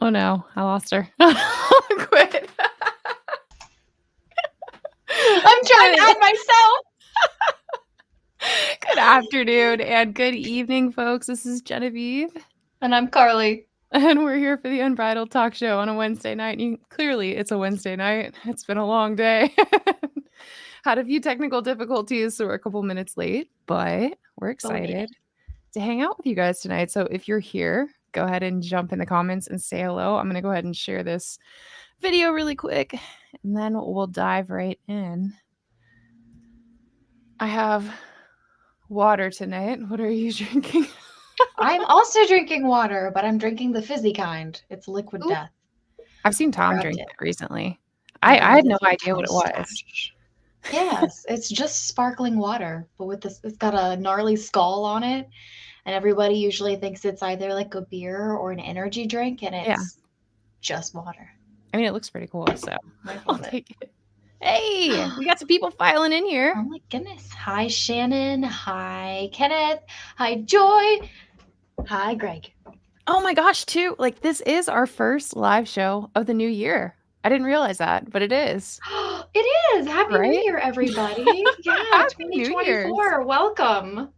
Oh no, I lost her. Quit. I'm trying to add myself. Good afternoon and good evening, folks. This is Genevieve. And I'm Carly. And we're here for the Unbridled Talk Show on a Wednesday night. Clearly, it's a Wednesday night. It's been a long day. Had a few technical difficulties, so we're a couple minutes late, but we're excited to hang out with you guys tonight. So if you're here, go ahead and jump in the comments and say hello. I'm going to go ahead and share this video really quick, and then we'll dive right in. I have water tonight. What are you drinking? I'm also drinking water, but I'm drinking the fizzy kind. It's liquid Ooh. death. I've seen Tom drink it recently. Yeah, I had no idea what it was. Yes, it's just sparkling water, but with this, it's got a gnarly skull on it, and everybody usually thinks it's either like a beer or an energy drink, and it's just water. I mean, it looks pretty cool, so I'll take it. Hey, we got some people filing in here. Oh my goodness. Hi, Shannon. Hi, Kenneth. Hi, Joy. Hi, Greg. Oh my gosh, too. Like, this is our first live show of the new year. I didn't realize that, but it is. It is. Happy New Year, everybody. Yeah, Happy 2024. Welcome.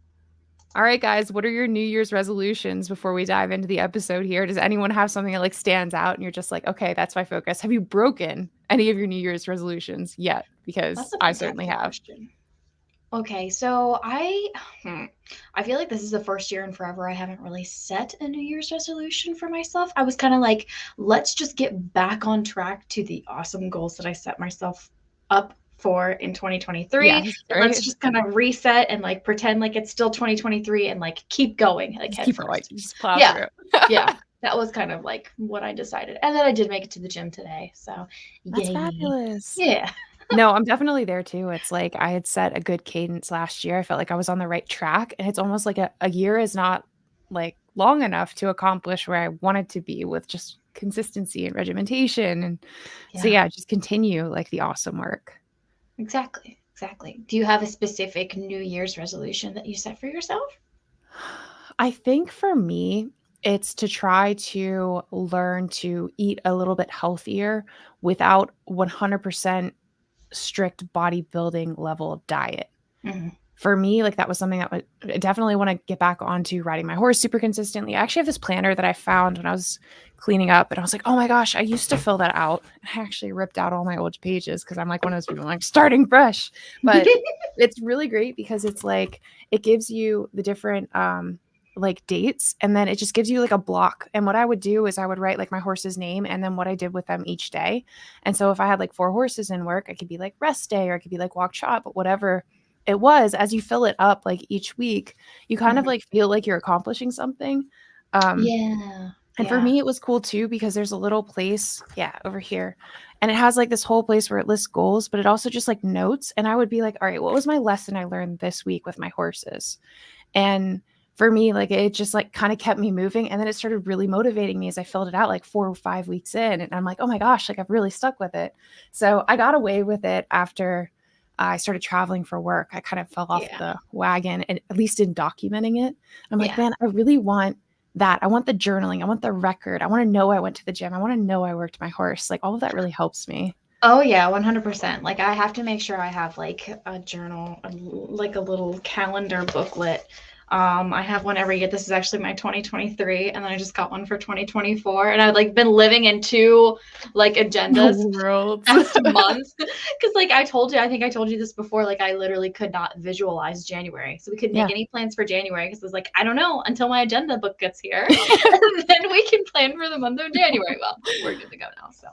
All right, guys, what are your New Year's resolutions before we dive into the episode here? Does anyone have something that like stands out and you're just like, okay, that's my focus? Have you broken any of your New Year's resolutions yet? Because I certainly have. Question. Okay, so I feel like this is the first year in forever I haven't really set a New Year's resolution for myself. I was kind of like, let's just get back on track to the awesome goals that I set myself up for in 2023. Yes, right? Let's just kind of reset and like pretend like it's still 2023 and like keep going, like head first. Just plow through. Yeah. That was kind of like what I decided. And then I did make it to the gym today. So that's fabulous. Yeah. No, I'm definitely there too. It's like I had set a good cadence last year. I felt like I was on the right track. And it's almost like a year is not like long enough to accomplish where I wanted to be with just consistency and regimentation. And so, just continue like the awesome work. Exactly. Do you have a specific New Year's resolution that you set for yourself? I think for me, it's to try to learn to eat a little bit healthier without 100% strict bodybuilding level of diet. Mm-hmm. For me, like that was something that I definitely want to get back onto riding my horse super consistently. I actually have this planner that I found when I was cleaning up and I was like, oh my gosh, I used to fill that out. I actually ripped out all my old pages because I'm like one of those people like starting fresh. But it's really great because it's like, it gives you the different like dates and then it just gives you like a block. And what I would do is I would write like my horse's name and then what I did with them each day. And so if I had like 4 horses in work, I could be like rest day or it could be like walk trot, but whatever it was, as you fill it up like each week, you kind of like feel like you're accomplishing something. And for me, it was cool too, because there's a little place, over here. And it has like this whole place where it lists goals, but it also just like notes. And I would be like, all right, what was my lesson I learned this week with my horses? And for me, like it just like kind of kept me moving. And then it started really motivating me as I filled it out like 4 or 5 weeks in. And I'm like, oh my gosh, like I've really stuck with it. So I got away with it after I started traveling for work. I kind of fell off the wagon, and at least in documenting it. I'm like, man, I really want that. I want the journaling. I want the record. I want to know I went to the gym. I want to know I worked my horse. Like all of that really helps me. Oh yeah, 100%. Like I have to make sure I have like a journal, like a little calendar booklet. I have one every year. This is actually my 2023, and then I just got one for 2024. And I've like been living in 2 like agendas last month. Because like I think I told you this before, like I literally could not visualize January. So we couldn't make any plans for January because I was like, I don't know until my agenda book gets here. And then we can plan for the month of January. Well, we're good to go now. So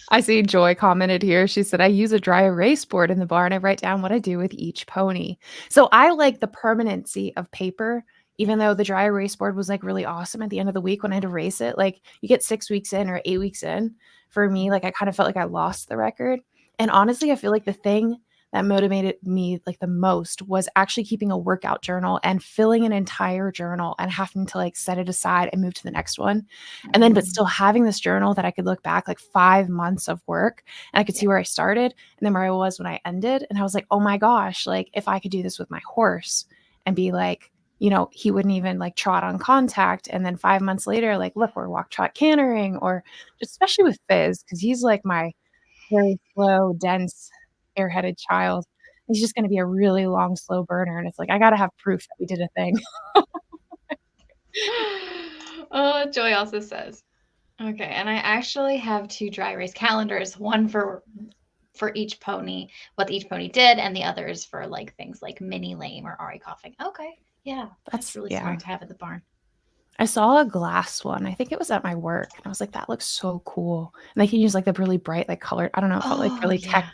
I see Joy commented here. She said, I use a dry erase board in the barn. I write down what I do with each pony. So I like the permanency of paper, even though the dry erase board was like really awesome at the end of the week when I had to erase it. Like you get 6 weeks in or 8 weeks in. For me, like I kind of felt like I lost the record. And honestly, I feel like the thing that motivated me like the most was actually keeping a workout journal and filling an entire journal and having to like set it aside and move to the next one. And then, but still having this journal that I could look back like 5 months of work and I could see where I started and then where I was when I ended. And I was like, oh my gosh, like if I could do this with my horse and be like, he wouldn't even like trot on contact. And then 5 months later, like, look, we're walk trot cantering, or just especially with Fizz, because he's like my very slow, dense, airheaded child. He's just going to be a really long, slow burner. And it's like, I got to have proof that we did a thing. Oh, Joy also says, okay, and I actually have 2 dry race calendars, one for each pony, what each pony did, and the others for like things like mini lame or Ari coughing. Okay, yeah, that's really smart to have at the barn. I saw a glass one. I think it was at my work. And I was like, that looks so cool. And they can use like the really bright, like colored. I don't know. It felt like really tech,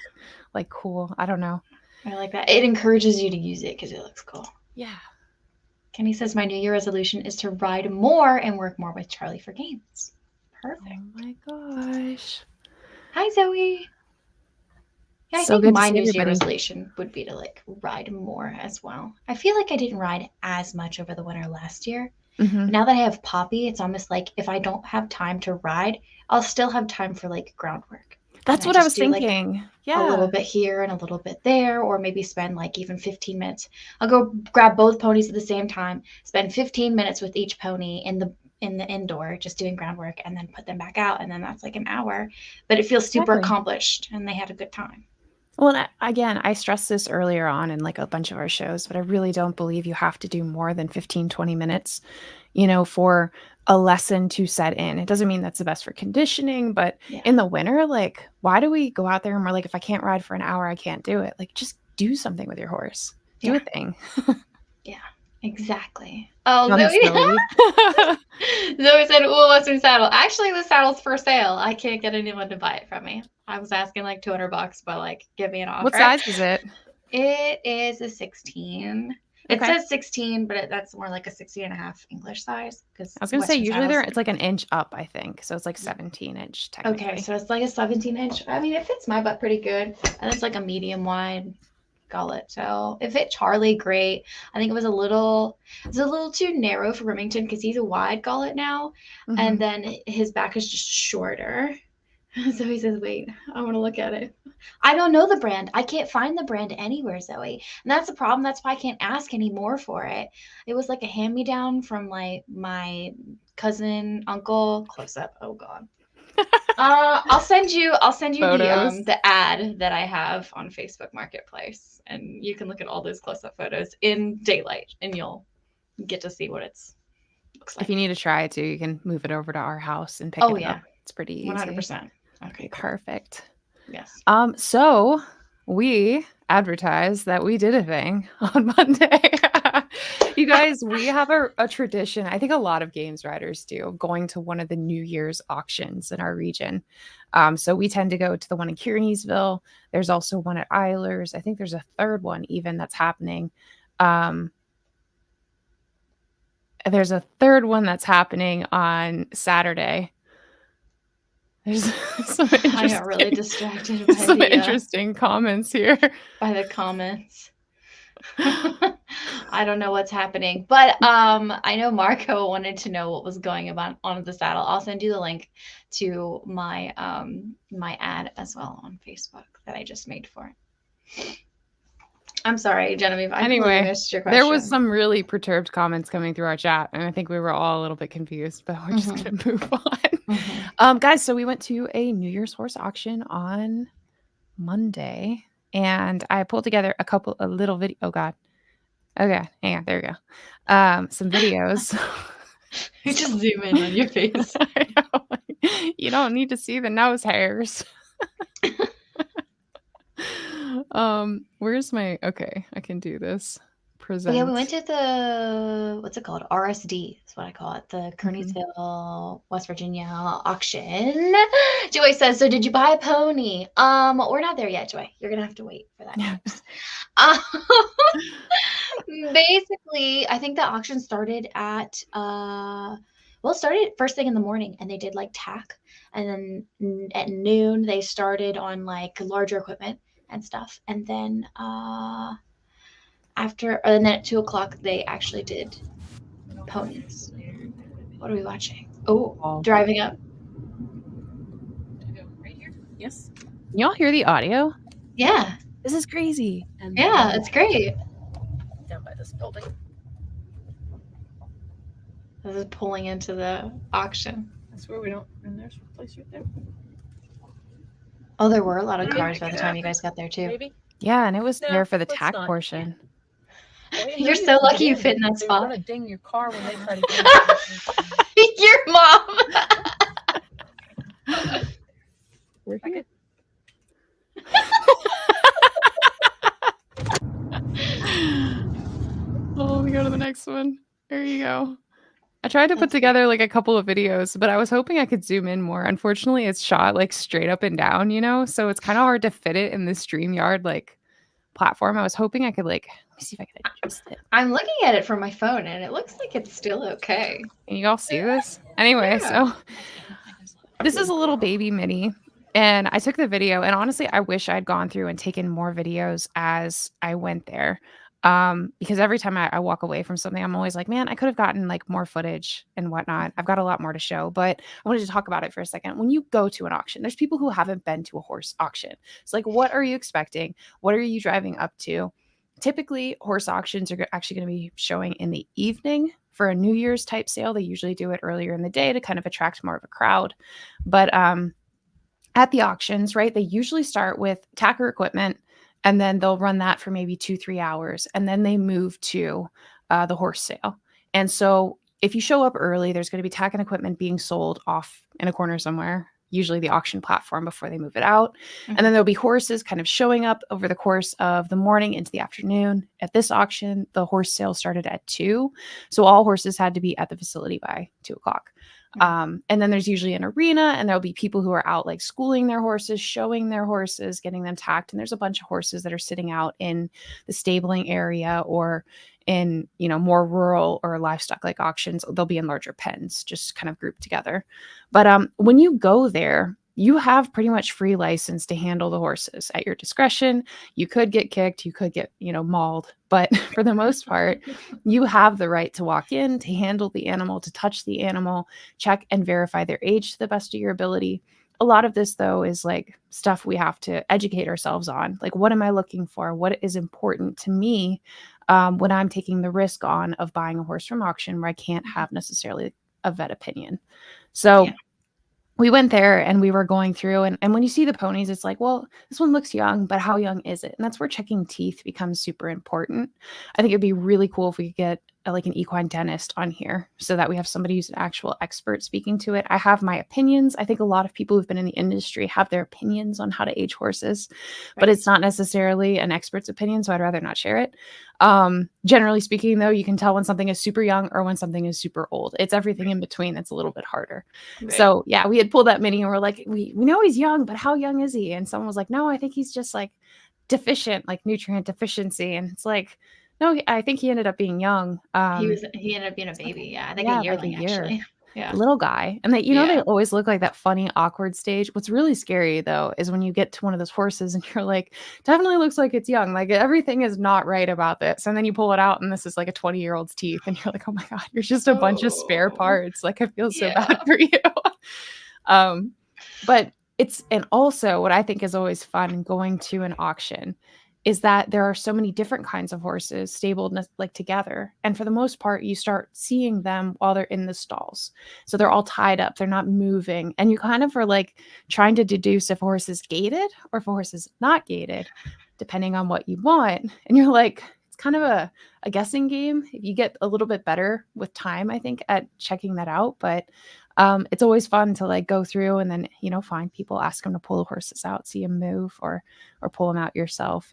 like cool. I don't know. I like that. It encourages you to use it because it looks cool. Yeah. Kenny says, my New Year resolution is to ride more and work more with Charlie for games. Perfect. Oh my gosh. Hi, Zoe. Yeah, I So think my New Year resolution would be to like ride more as well. I feel like I didn't ride as much over the winter last year. Mm-hmm. Now that I have Poppy, it's almost like if I don't have time to ride, I'll still have time for like groundwork. That's what I was thinking. Like, yeah. A little bit here and a little bit there, or maybe spend like even 15 minutes. I'll go grab both ponies at the same time, spend 15 minutes with each pony in the indoor, just doing groundwork, and then put them back out. And then that's like an hour, but it feels super accomplished and they had a good time. Well, again, I stressed this earlier on in like a bunch of our shows, but I really don't believe you have to do more than 15, 20 minutes, for a lesson to set in. It doesn't mean that's the best for conditioning, but in the winter, like, why do we go out there and we're like, if I can't ride for an hour, I can't do it. Like, just do something with your horse. Do a thing. Yeah, exactly. Oh, Zoe said, ooh, let's do saddle. Actually, the saddle's for sale. I can't get anyone to buy it from me. I was asking like $200, but like, give me an offer. What size is it? It is a 16. It says 16, but that's more like a 16 and a half English size. Because I was going to say, usually it's like an inch up, I think. So it's like 17 inch technically. Okay, so it's like a 17 inch. I mean, it fits my butt pretty good. And it's like a medium wide gullet. So it fit Charlie great. I think it was a little too narrow for Remington because he's a wide gullet now. Mm-hmm. And then his back is just shorter. So he says, wait, I want to look at it. I don't know the brand. I can't find the brand anywhere, Zoe. And that's the problem. That's why I can't ask anymore for it. It was like a hand-me-down from like my cousin, uncle, close up. Oh God. I'll send you the ad that I have on Facebook Marketplace, and you can look at all those close-up photos in daylight, and you'll get to see what it looks like. If you need to try it too, you can move it over to our house and pick it up. It's pretty easy. 100%. Okay, perfect. Yes. So we advertised that we did a thing on Monday. You guys, we have a tradition. I think a lot of games riders do, going to one of the New Year's auctions in our region. So we tend to go to the one in Kearneysville. There's also one at Eilers. I think there's a third one even that's happening. There's a third one that's happening on Saturday. There's I got really distracted by some interesting comments here. By the comments. I don't know what's happening, but I know Marco wanted to know what was going on the saddle. I'll send you the link to my my ad as well on Facebook that I just made for it. I'm sorry, Genevieve. I missed your question. There was some really perturbed comments coming through our chat, and I think we were all a little bit confused, but we're just going to move on. Mm-hmm. Guys, so we went to a New Year's horse auction on Monday, and I pulled together a little video. Oh, God. Okay, hang on. There we go. Some videos. You just zoom in on your face. I know. You don't need to see the nose hairs. Where's my, okay, I can do this. Present. Yeah, we went to the, what's it called? RSD is what I call it. The Kearneysville, West Virginia auction. Joy says, so did you buy a pony? We're not there yet, Joy. You're going to have to wait for that news. Basically, I think the auction started at, it started first thing in the morning, and they did like tack. And then at noon, they started on like larger equipment and stuff. And then and then at 2:00 they actually did ponies. What are we watching? Oh, driving up. Right here? Yes. Can y'all hear the audio? Yeah. This is crazy. Yeah, it's great. Down by this building. This is pulling into the auction. That's where we don't. And there's a place right there. Oh, there were a lot of Maybe. cars by the time you guys got there too. Maybe. Yeah, and it was No, there for the let's tack not. portion. Well, You're you so can lucky get you in, fit in but that they're spot. gonna ding your car when they try to get in. Your mom. We're here. Oh, we go to the next one. There you go. I tried to put together like a couple of videos, but I was hoping I could zoom in more. Unfortunately, it's shot like straight up and down, you know, so it's kind of hard to fit it in the StreamYard like platform. I was hoping I could like, let me see if I can adjust it. I'm looking at it from my phone and it looks like it's still okay. Can you all see this? Anyway, Yeah. so this is a little baby mini. And I took the video, and honestly, I wish I'd gone through and taken more videos as I went there. Because every time I walk away from something, I'm always like, man, I could have gotten like more footage and whatnot. I've got a lot more to show, but I wanted to talk about it for a second. When you go to an auction, there's people who haven't been to a horse auction. It's like, what are you expecting? What are you driving up to? Typically, horse auctions are actually going to be showing in the evening for a New Year's type sale. They usually do it earlier in the day to kind of attract more of a crowd. But at the auctions, right, they usually start with tacker equipment, and then they'll run that for maybe 2-3 hours, and then they move to the horse sale. And so if you show up early, there's going to be tack and equipment being sold off in a corner somewhere, usually the auction platform before they move it out. And then there'll be horses kind of showing up over the course of the morning into the afternoon. At this auction, the horse sale started at 2. So all horses had to be at the facility by 2 o'clock. And then there's usually an arena, and there'll be people who are out like schooling their horses, showing their horses, getting them tacked. And there's a bunch of horses that are sitting out in the stabling area or in, you know, more rural or livestock like auctions. They'll be in larger pens, just kind of grouped together. But when you go there, you have pretty much free license to handle the horses at your discretion. You could get kicked, you could get, you know, mauled, but for the most part, you have the right to walk in, to handle the animal, to touch the animal, check and verify their age to the best of your ability. A lot of this, though, is like stuff we have to educate ourselves on. Like, what am I looking for? What is important to me when I'm taking the risk on of buying a horse from auction where I can't have necessarily a vet opinion? So Yeah. we went there and we were going through, and when you see the ponies, it's like, well, this one looks young, but how young is it? And that's where checking teeth becomes super important. I think it'd be really cool if we could get like an equine dentist on here so that we have somebody who's an actual expert speaking to it. I have my opinions. I think a lot of people who've been in the industry have their opinions on how to age horses, but it's not necessarily an expert's opinion, so I'd rather not share it. Generally speaking, though, you can tell when something is super young or when something is super old. It's everything in between that's a little bit harder. Right. So yeah, we had pulled that mini and we're like, we know he's young, but how young is he? And someone was like, no, I think he's just like deficient, like nutrient deficiency. And it's like, no, I think he ended up being young. He ended up being a baby. Yeah, I think yeah, a like a yearling year. actually. Yeah. Little guy. And they, you know, Yeah. they always look like that funny, awkward stage. What's really scary though is when you get to one of those horses and you're like, definitely looks like it's young. Like everything is not right about this. And then you pull it out and this is like a 20-year-old's teeth. And you're like, oh my God, you're just a bunch of spare Oh. parts. Like I feel so Yeah. bad for you. But it's, and also what I think is always fun going to an auction is that there are so many different kinds of horses stabled like together. And for the most part, you start seeing them while they're in the stalls. So they're all tied up, they're not moving. And you kind of are like trying to deduce if a horse is gated or if a horse is not gated, depending on what you want. And you're like, it's kind of a guessing game. You get a little bit better with time, I think, at checking that out. But it's always fun to like go through and then, you know, find people, ask them to pull the horses out, see them move or pull them out yourself.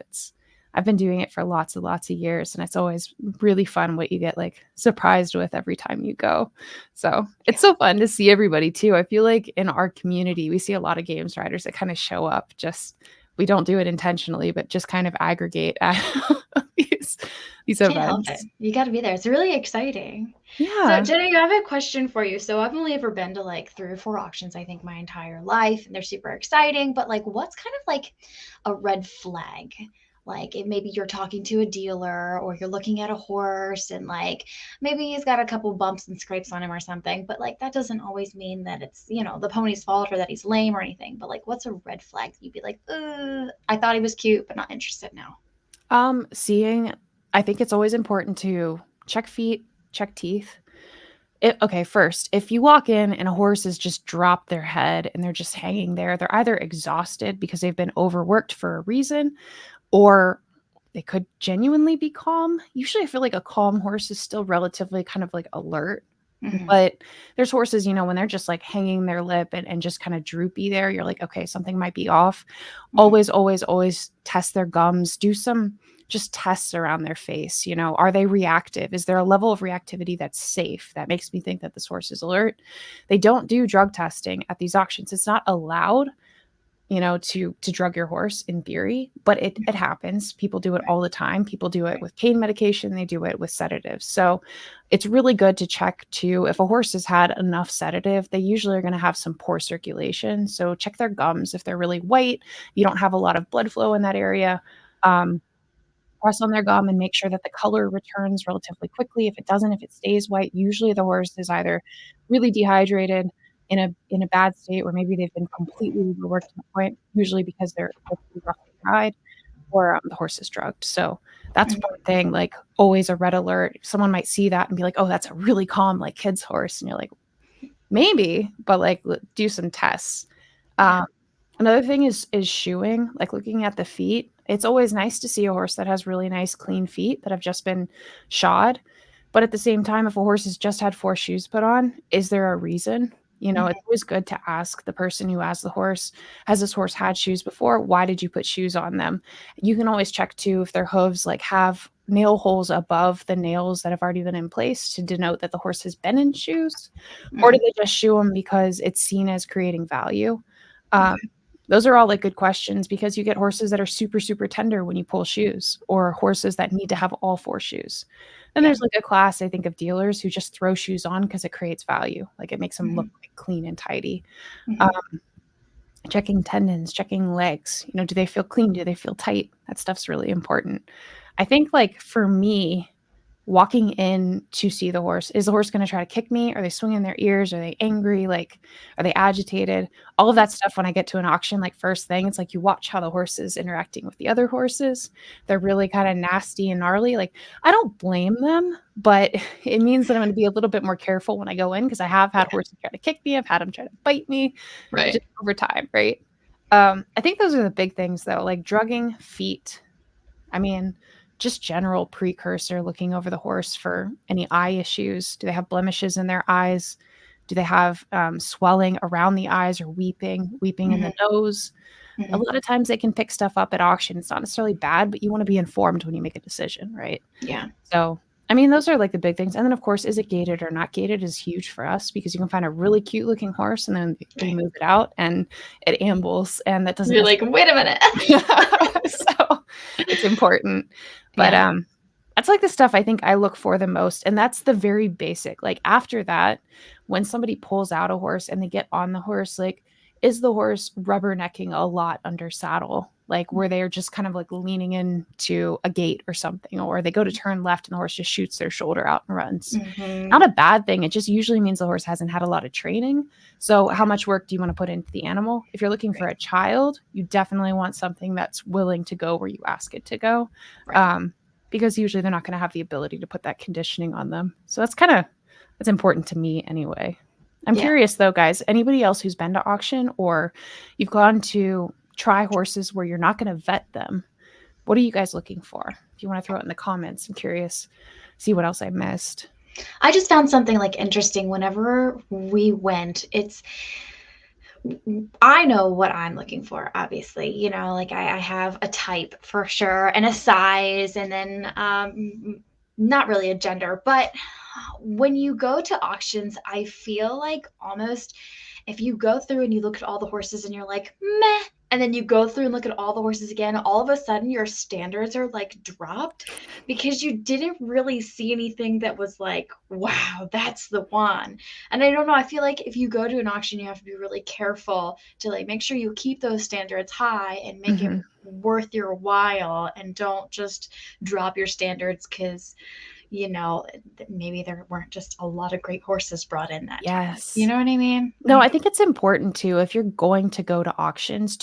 I've been doing it for lots and lots of years, and it's always really fun what you get like surprised with every time you go. So it's so fun to see everybody too. I feel like in our community, we see a lot of games riders that kind of show up, just we don't do it intentionally, but just kind of aggregate at these Can't help events. it. You got to be there. It's really exciting. Yeah. So Jenny, I have a question for you. So I've only ever been to like 3 or 4 auctions, I think, my entire life, and they're super exciting. But like, what's kind of like a red flag? Like, if maybe you're talking to a dealer or you're looking at a horse and like maybe he's got a couple bumps and scrapes on him or something, but like that doesn't always mean that it's, you know, the pony's fault or that he's lame or anything. But like, what's a red flag that you'd be like, I thought he was cute, but not interested now? I think it's always important to check feet, check teeth. Okay, first, if you walk in and a horse has just dropped their head and they're just hanging there, they're either exhausted because they've been overworked for a reason, or they could genuinely be calm. Usually, I feel like a calm horse is still relatively kind of like alert. Mhm. But there's horses, when they're just like hanging their lip and just kind of droopy there, you're like, okay, something might be off. Mhm. Always, always, always test their gums. Do some just tests around their face. Are they reactive? Is there a level of reactivity that's safe? That makes me think that this horse is alert. They don't do drug testing at these auctions. It's not allowed, to drug your horse in theory, but it happens. People do it all the time. People do it with pain medication. They do it with sedatives. So it's really good to check too. If a horse has had enough sedative, they usually are going to have some poor circulation. So check their gums. If they're really white, you don't have a lot of blood flow in that area. Press on their gum and make sure that the color returns relatively quickly. If it doesn't, if it stays white, usually the horse is either really dehydrated, in a bad state, or maybe they've been completely overworked to the point, usually because they're too roughly tied, or the horse is drugged. So that's Mhm. one thing, like always a red alert. Someone might see that and be like, oh, that's a really calm, like kid's horse. And you're like, maybe, but like do some tests. Yeah. Another thing is shoeing, like looking at the feet. It's always nice to see a horse that has really nice, clean feet that have just been shod. But at the same time, if a horse has just had 4 shoes put on, is there a reason? Mhm. It's always good to ask the person who has the horse, has this horse had shoes before? Why did you put shoes on them? You can always check too if their hooves like have nail holes above the nails that have already been in place to denote that the horse has been in shoes, or do Mhm. they just shoe them because it's seen as creating value? Um, those are all like good questions, because you get horses that are super, super tender when you pull shoes, or horses that need to have all 4 shoes. Then Yeah. there's like a class, I think, of dealers who just throw shoes on because it creates value. Like it makes them look Mhm. like clean and tidy. Mhm. Um, checking tendons, checking legs, do they feel clean? Do they feel tight? That stuff's really important. I think like for me, walking in to see the horse, is the horse going to try to kick me? Are they swinging their ears? Are they angry? Like, are they agitated? All of that stuff. When I get to an auction, like first thing, it's like you watch how the horse is interacting with the other horses. They're really kind of nasty and gnarly. Like, I don't blame them, but it means that I'm going to be a little bit more careful when I go in, because I have had horses try to kick me. I've had them try to bite me Right. just over time, right? I think those are the big things though, like drugging, feet. I mean, just general precursor, looking over the horse for any eye issues. Do they have blemishes in their eyes? Do they have swelling around the eyes, or weeping in the nose? A Mhm. lot of times they can pick stuff up at auction. It's not necessarily bad, but you want to be informed when you make a decision, right? Yeah. So, I mean, those are like the big things. And then, of course, is it gated or not gated is huge for us, because you can find a really cute looking horse and then they Right. move it out and it ambles, and that doesn't You're like, wait a minute. so it's important. But Yeah. that's like the stuff I think I look for the most. And that's the very basic. Like after that, when somebody pulls out a horse and they get on the horse, like, is the horse rubbernecking a lot under saddle? Like where they're just kind of like leaning into a gate or something, or they go to turn left and the horse just shoots their shoulder out and runs. Mhm. Not a bad thing. It just usually means the horse hasn't had a lot of training. So how much work do you want to put into the animal? If you're looking for a child, you definitely want something that's willing to go where you ask it to go. Right. Because usually they're not going to have the ability to put that conditioning on them. So that's important to me anyway. I'm Yeah. curious though, guys, anybody else who's been to auction, or you've gone to try horses where you're not going to vet them, what are you guys looking for? If you want to throw it in the comments, I'm curious, see what else I missed. I just found something like interesting whenever we went. I know what I'm looking for, obviously. Like I have a type for sure, and a size, and then not really a gender. But when you go to auctions, I feel like almost if you go through and you look at all the horses and you're like, meh, and then you go through and look at all the horses again, all of a sudden your standards are like dropped, because you didn't really see anything that was like, wow, that's the one. And I don't know, I feel like if you go to an auction, you have to be really careful to like make sure you keep those standards high and make it worth your while, and don't just drop your standards because maybe there weren't just a lot of great horses brought in that time. Yes. You know what I mean? No, I think it's important too, if you're going to go to auctions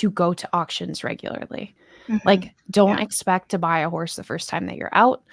regularly. Mhm. Like, don't Yeah. expect to buy a horse the first time that you're out.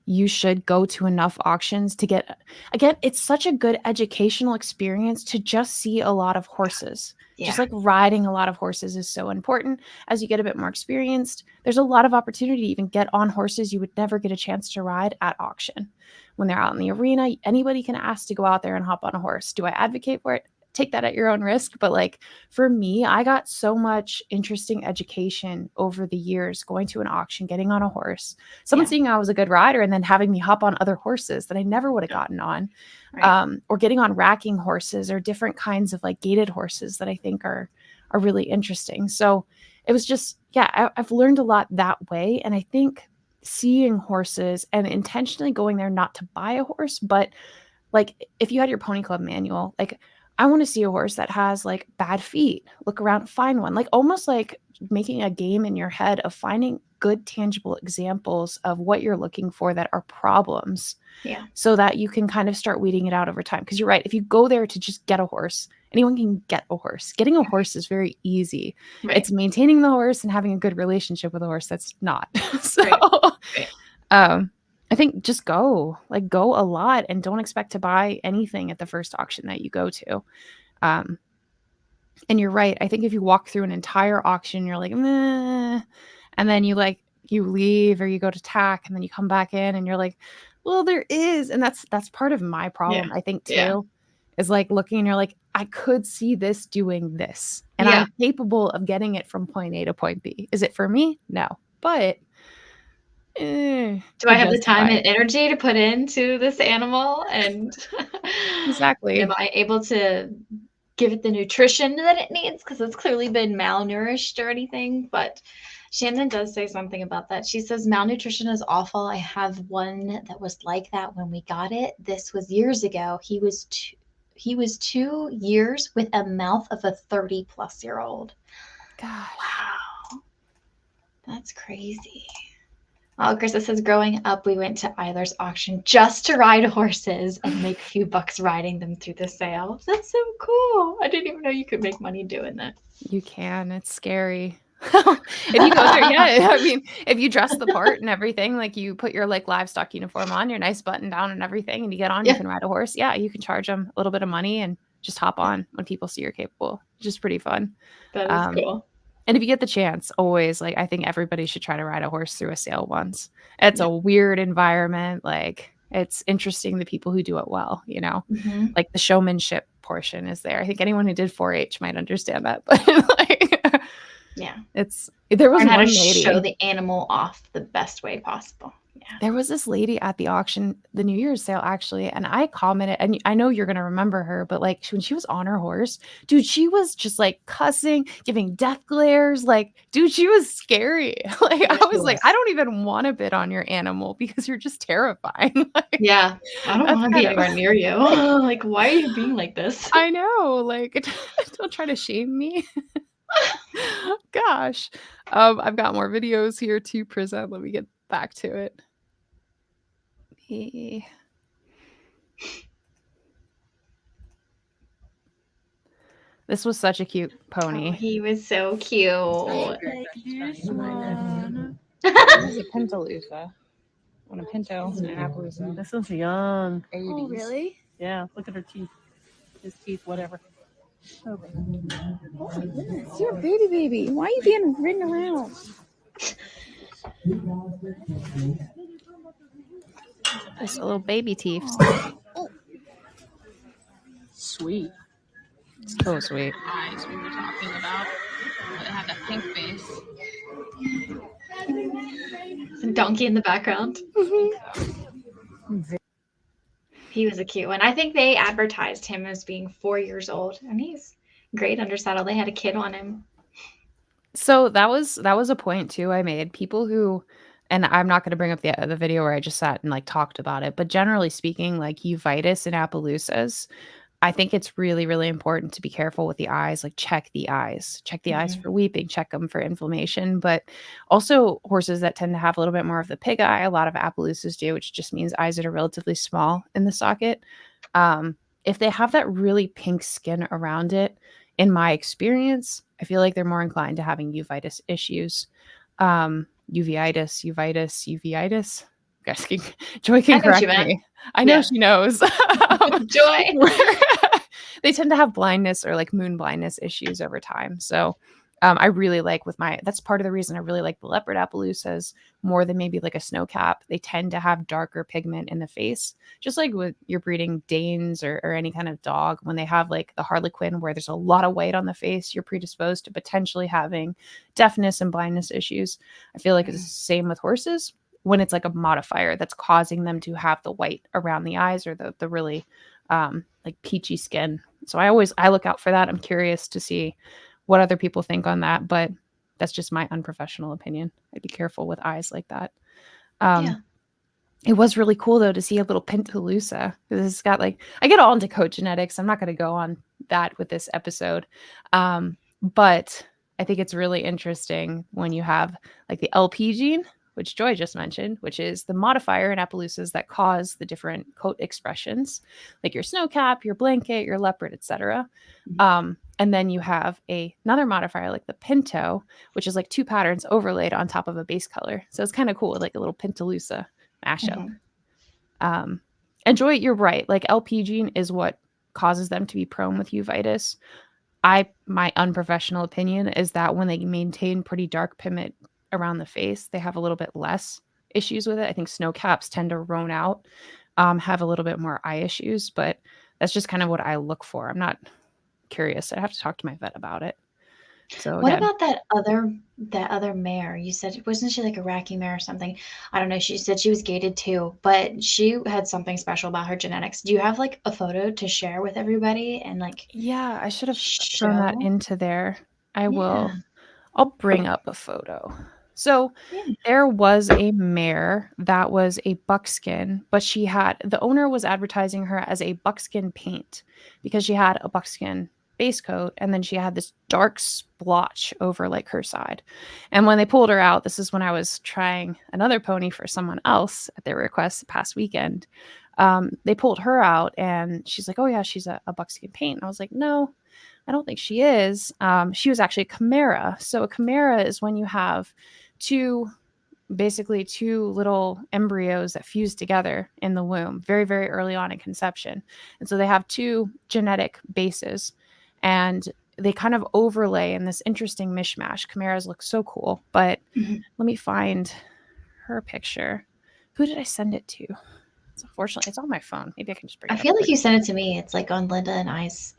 You should go to enough auctions to get, again, it's such a good educational experience to just see a lot of horses. Just Yeah. like riding a lot of horses is so important. As you get a bit more experienced, there's a lot of opportunity to even get on horses you would never get a chance to ride at auction. When they're out in the arena, anybody can ask to go out there and hop on a horse. Do I advocate for it? Take that at your own risk. But like for me, I got so much interesting education over the years going to an auction, getting on a horse, someone Yeah. seeing I was a good rider and then having me hop on other horses that I never would have gotten on, Right. or getting on racking horses or different kinds of like gaited horses that I think are really interesting. So it was just, yeah, I've learned a lot that way. And I think seeing horses and intentionally going there not to buy a horse, but like if you had your pony club manual, like I want to see a horse that has like bad feet, look around, find one, like almost like making a game in your head of finding good tangible examples of what you're looking for that are problems, Yeah. so that you can kind of start weeding it out over time. Because you're right, if you go there to just get a horse, anyone can get a horse. Getting a horse is very easy. Right. It's maintaining the horse and having a good relationship with a horse that's not. So Right. I think just go a lot and don't expect to buy anything at the first auction that you go to. Um, and you're right. I think if you walk through an entire auction, you're like, meh, and then you leave or you go to tack and then you come back in and you're like, well, there is. And that's part of my problem, I think, too, Yeah. is like looking and you're like, I could see this doing this and Yeah. I'm capable of getting it from point A to point B. Is it for me? No. But Do I could have the time justify and it. energy to put into this animal? And Exactly. am I able to give it the nutrition that it needs? Because it's clearly been malnourished or anything. But Shannon does say something about that. She says malnutrition is awful. I have one that was like that when we got it. This was years ago. He was 2 years with a mouth of a 30-plus-year-old. Gosh. Wow. That's crazy. Oh, Krista says, growing up, we went to Eiler's auction just to ride horses and make a few bucks riding them through the sale. That's so cool. I didn't even know you could make money doing that. You can. It's scary. If you go there, yeah. I mean, if you dress the part and everything, like you put your like livestock uniform on, your nice button down and everything, and you get on, you Yeah. can ride a horse. Yeah, you can charge them a little bit of money and just hop on when people see you're capable. Which is pretty fun. That is cool. And if you get the chance, always, like, I think everybody should try to ride a horse through a sale once. It's a weird environment. Like, it's interesting the people who do it well, you know, Mhm. like the showmanship portion is there. I think anyone who did 4-H might understand that, but like, Yeah. there was Learn how one to lady. show the animal off the best way possible. Yeah. There was this lady at the auction, the New Year's sale, actually, and I commented, and I know you're gonna remember her, but like when she was on her horse, dude, she was just like cussing, giving death glares. Like, dude, she was scary. Like, I was like, I don't even want to bid on your animal because you're just terrifying. Like, Yeah. I don't that's want to be kind of- anywhere near you. Like, why are you being like this? I know, like, don't try to shame me. Gosh, I've got more videos here to present. Let me get back to it. This was such a cute pony. Oh, he was so cute. This one. This is a Pintaloosa. On a Pinto and an Appaloosa. This one's young. Oh, really? Yeah, look at her teeth. His teeth, whatever. Oh, It's your baby. Why are you being ridden around? Just a little baby teeth. sweet. So sweet. Eyes we were talking about. It had that pink face. Some donkey in the background. He was a cute one. I think they advertised him as being 4 years old, and he's great under saddle. They had a kid on him. So that was a point too I made. People who, and I'm not going to bring up the video where I just sat and like talked about it, but generally speaking, like uveitis and Appaloosas, I think it's really, really important to be careful with the eyes. Like check the eyes for weeping, check them for inflammation, but also horses that tend to have a little bit more of the pig eye. A lot of Appaloosas do, which just means eyes that are relatively small in the socket. If they have that really pink skin around it, in my experience, I feel like they're more inclined to having uveitis issues. Uveitis. Joy can I know what correct you meant. me. I know Yeah. she knows. Joy. They tend to have blindness or like moon blindness issues over time. So I really like that's part of the reason I really like the leopard Appaloosas more than maybe like a snow cap. They tend to have darker pigment in the face, just like with you're breeding Danes or any kind of dog. When they have like the Harlequin where there's a lot of white on the face, you're predisposed to potentially having deafness and blindness issues. I feel like it's the same with horses when it's like a modifier that's causing them to have the white around the eyes or the really like peachy skin. So I look out for that. I'm curious to see what other people think on that, but that's just my unprofessional opinion. I'd be careful with eyes like that. Yeah. It was really cool though to see a little Pentalosa because it's got like I get all into coat genetics. I'm not going to go on that with this episode, but I think it's really interesting when you have like the LP gene, which Joy just mentioned, which is the modifier in Appaloosas that cause the different coat expressions, like your snow cap, your blanket, your leopard, etc. And then you have another modifier like the Pinto, which is like two patterns overlaid on top of a base color. So it's kind of cool, like a little Pentalosa mashup. And Joy, you're right. Like LP gene is what causes them to be prone with uveitis. My unprofessional opinion is that when they maintain pretty dark pigment around the face, they have a little bit less issues with it. I think snow caps tend to roan out, have a little bit more eye issues, but that's just kind of what I look for. I'm not curious. I have to talk to my vet about it. So What again, about that other mare? You said wasn't she like a Iraqi mare or something? I don't know. She said she was gated too, but she had something special about her genetics. Do you have like a photo to share with everybody and like yeah, I should have thrown that show? into there. I will. Yeah. I'll bring up a photo. So Yeah. there was a mare that was a buckskin, but the owner was advertising her as a buckskin paint because she had a buckskin base coat and then she had this dark splotch over like her side. And when they pulled her out, this is when I was trying another pony for someone else at their request the past weekend. They pulled her out and she's like, oh yeah, she's a buckskin paint. And I was like, no, I don't think she is. She was actually a chimera. So a chimera is when you have basically two little embryos that fuse together in the womb very, very early on in conception. And so they have two genetic bases and they kind of overlay in this interesting mishmash. Chimeras look so cool, but let me find her picture. Who did I send it to? Unfortunately, it's on my phone. Maybe I can just bring I it up feel like quick. you sent it to me. It's like on Linda and I's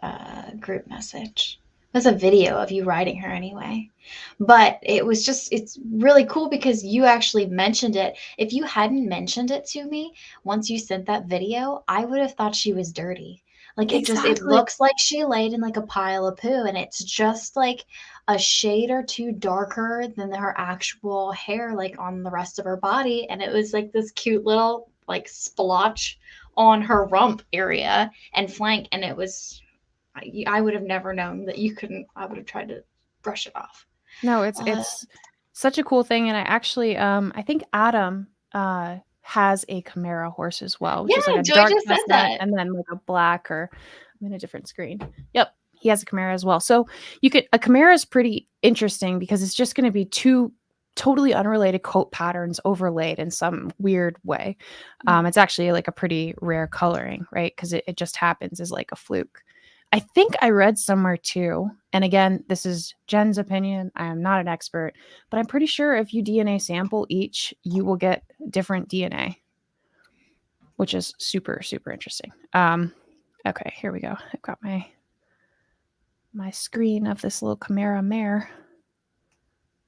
group message. There's a video of you riding her anyway. But it's really cool because you actually mentioned it. If you hadn't mentioned it to me once you sent that video, I would have thought she was dirty. Like it Exactly. looks like she laid in like a pile of poo and it's just like a shade or two darker than her actual hair, like on the rest of her body. And it was like this cute little like splotch on her rump area and flank. And I would have never known that you couldn't. I would have tried to brush it off. No, it's such a cool thing. And I actually I think Adam has a Chimera horse as well, which is like Yeah, a Joy dark just said chestnut that. and then like a black or I'm in a different screen. Yep. He has a Chimera as well. So a Chimera is pretty interesting because it's just going to be two totally unrelated coat patterns overlaid in some weird way. It's actually like a pretty rare coloring, right? Because it just happens as like a fluke. I think I read somewhere too, and again, this is Jen's opinion. I am not an expert, but I'm pretty sure if you DNA sample each, you will get different DNA, which is super, super interesting. Okay, here we go. I've got my screen of this little Chimera mare.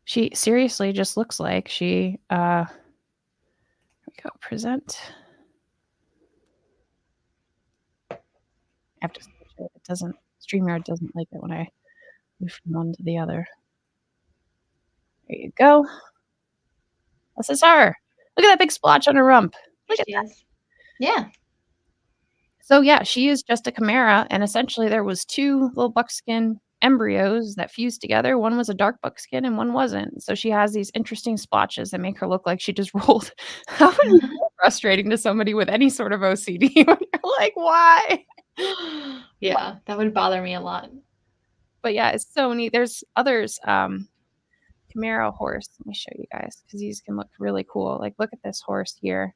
She seriously just looks like here we go, present. I have to switch it. StreamYard doesn't like it when I move from one to the other. There you go. This is her. Look at that big splotch on her rump. Look at that. Yeah. So yeah, she is just a chimera, and essentially there was two little buckskin embryos that fused together. One was a dark buckskin and one wasn't. So she has these interesting splotches that make her look like she just rolled. That would be so frustrating to somebody with any sort of OCD when you're like, why? Yeah, that would bother me a lot. But yeah, it's so neat. There's others. Chimera horse. Let me show you guys because these can look really cool. Like, look at this horse here.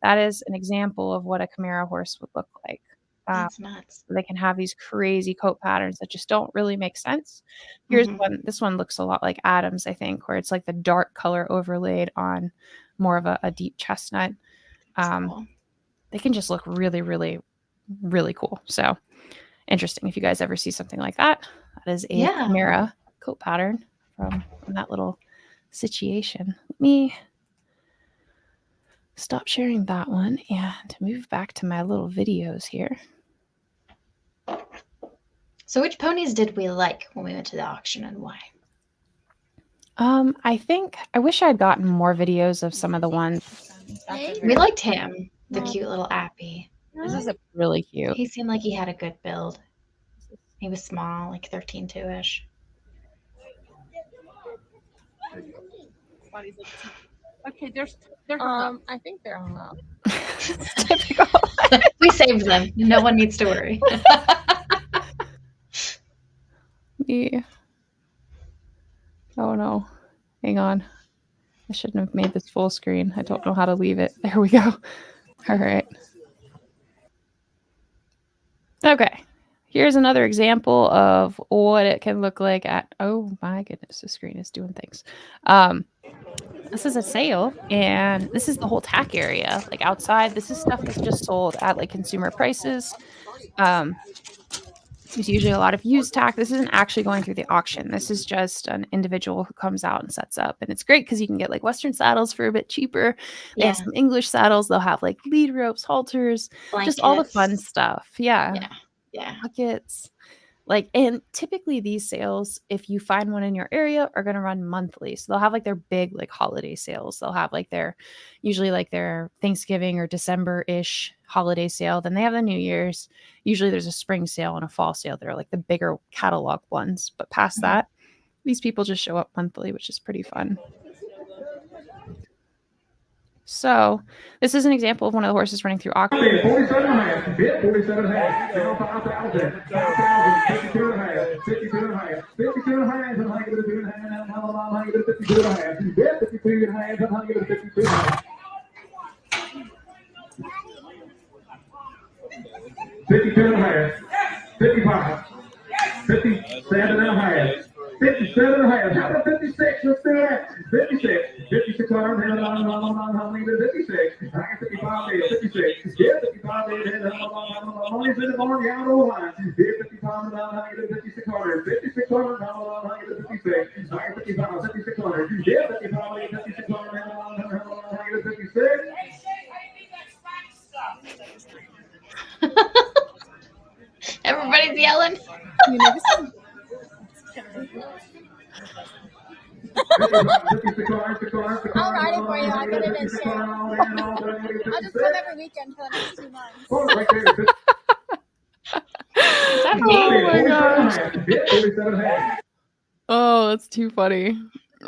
that is an example of what a Chimera horse would look like. That's nuts. They can have these crazy coat patterns that just don't really make sense. Here's one. This one looks a lot like Adam's, I think, where it's like the dark color overlaid on more of a deep chestnut. Cool. They can just look really, really, really cool. So interesting. If you guys ever see something like that, that is a Chimera coat pattern from that little situation. Let me stop sharing that one and move back to my little videos here. So which ponies did we like when we went to the auction and why? I think I wish I'd gotten more videos of some of the ones. We liked him, the cute little Appy. This is really cute. He seemed like he had a good build. He was small, like 13.2-ish. Okay, there's I think they're hung up. Typical. We saved them. No one needs to worry. Yeah. Oh no. Hang on. I shouldn't have made this full screen. I don't know how to leave it. There we go. All right. Okay. Here's another example of what it can look like at, oh my goodness, the screen is doing things. This is a sale, and this is the whole tack area. Like outside, this is stuff that's just sold at like consumer prices. There's usually a lot of used tack. This isn't actually going through the auction. This is just an individual who comes out and sets up. And it's great because you can get like Western saddles for a bit cheaper. They have some English saddles. They'll have like lead ropes, halters, just all the fun stuff. Yeah. Buckets. Like, and typically these sales, if you find one in your area, are going to run monthly. So they'll have like their big like holiday sales. They'll have like usually like their Thanksgiving or December-ish holiday sale. Then they have the New Year's. Usually there's a spring sale and a fall sale. They're like the bigger catalog ones. But past that, these people just show up monthly, which is pretty fun. So this is an example of one of the horses running through auction. 47.5, bid 47.5, down 5,000, 5,000, 52.5, 52.5, 52.5, and I give it a 2.5, I give it a 52.5, bid 52.5, and I give it a 52.5. 52.5, 55, 57.5. 57.5. How about 56? Let's do that. 56. 56 arms. And I'll leave it at 56. I got 55 days. 56. Yeah, 55 days. And money's in the barn. Yeah, no line. Yeah, 55 and I'll get 56 arms. 56 arms. I'll get 56. I got 55. 56 arms. Yeah, 55 days. 56 arms. And I'll get 56. Everybody's yelling. I'll ride it for you. I'll get it in shape. I'll just come every weekend for the next 2 months. Oh my gosh. Oh, that's too funny.